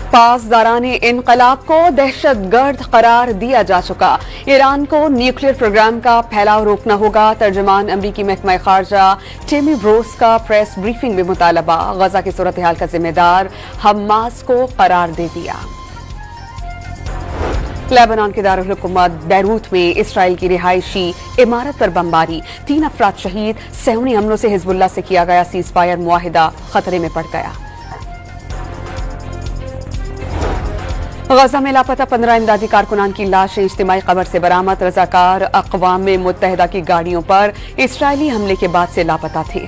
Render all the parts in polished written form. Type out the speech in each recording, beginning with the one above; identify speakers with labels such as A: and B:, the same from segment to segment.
A: पासदारान इनकलाब को दहशतगर्द करार दिया जा चुका। ईरान को न्यूक्लियर प्रोग्राम का फैलाव रोकना होगा। तर्जुमान अमरीकी महकमा खारजा टिमी ब्रोस का प्रेस ब्रीफिंग में मुतालबा। गजा की सूरत हाल का जिम्मेदार हमास को करार दे दिया। लेबनान के दारुल हुकूमत बैरूत में इसराइल की रिहायशी इमारत पर बमबारी, 3 अफराद शहीद। सहूनी हमलों से हिजबुल्लाह से किया गया सीज फायर मुआहिदा खतरे में पड़ गया। गजा में लापता 15 इमदादी कारकुनान की लाशें इज्तिमाई कब्र से बरामद। रजाकार अक़वाम मुत्तहिदा की गाड़ियों पर इसराइली हमले के बाद से लापता थे।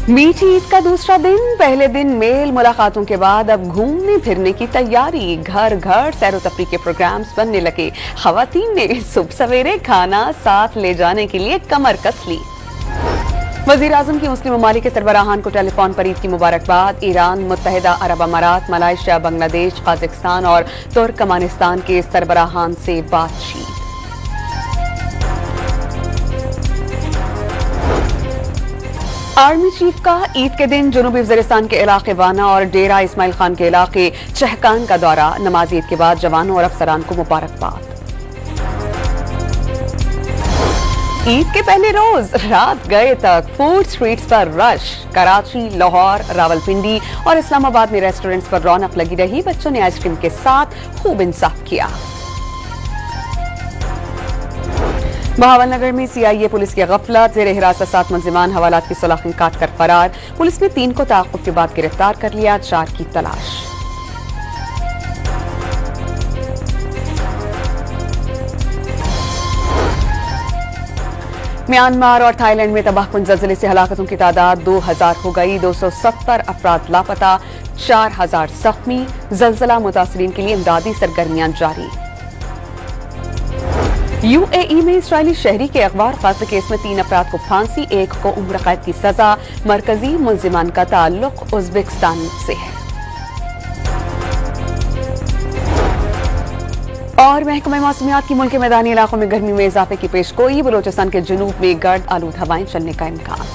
A: मीठी ईद का दूसरा दिन, पहले दिन मेल मुलाकातों के बाद अब घूमने फिरने की तैयारी। घर घर सैर तफरीह के प्रोग्राम्स बनने लगे। खवातीन ने सुबह सवेरे खाना साथ ले जाने के लिए कमर कस ली। वज़ीर आज़म की मुस्लिम ममालिक के सरबराहान को टेलीफोन पर ईद की मुबारकबाद। ईरान, मुत्तहिदा अरब अमारात, मलाइशिया, बांग्लादेश, काज़ाकिस्तान और तुर्कमानिस्तान के सरबराहान से बातचीत। आर्मी चीफ का ईद के दिन जनूबी वज़ीरिस्तान के इलाके वाना और डेरा इस्माइल खान के इलाके चहकान का दौरा। नमाज ईद के बाद जवानों और अफसरान को मुबारकबाद। ईद के पहले रोज रात गए तक फूड स्ट्रीट्स पर रश। कराची, लाहौर, रावलपिंडी और इस्लामाबाद में रेस्टोरेंट्स पर रौनक लगी रही। बच्चों ने आइसक्रीम के साथ खूब इंसाफ किया। बहावलनगर में सीआईए पुलिस की गफलत, जेर हिरासत 7 मुलजिमान, हवालात की सलाखें काट कर फरार। पुलिस ने 3 को ताक़ुब के बाद गिरफ्तार कर लिया, 4 की तलाश। म्यांमार और थाईलैंड में तबाहकुन ज़लज़ले से हलाकतों की तादाद 2000 हो गई। 270 अफराद लापता, 4000 जख्मी। ज़लज़ला मुतासरीन के लिए इमदादी सरगर्मियां जारी। यूएई में इस्राइली शहरी के अगवा और कत्ल केस में 3 अफराद को फांसी, 1 को उम्र कैद की सजा। मरकजी मुल्जिमान का ताल्लुक उज़्बेकिस्तान से है। और महकमा मौसमियात की मुल्क के मैदानी इलाकों में गर्मी में इजाफे की पेशगोई। बलोचिस्तान के जुनूब में गर्द आलूद हवाएं चलने का इम्कान।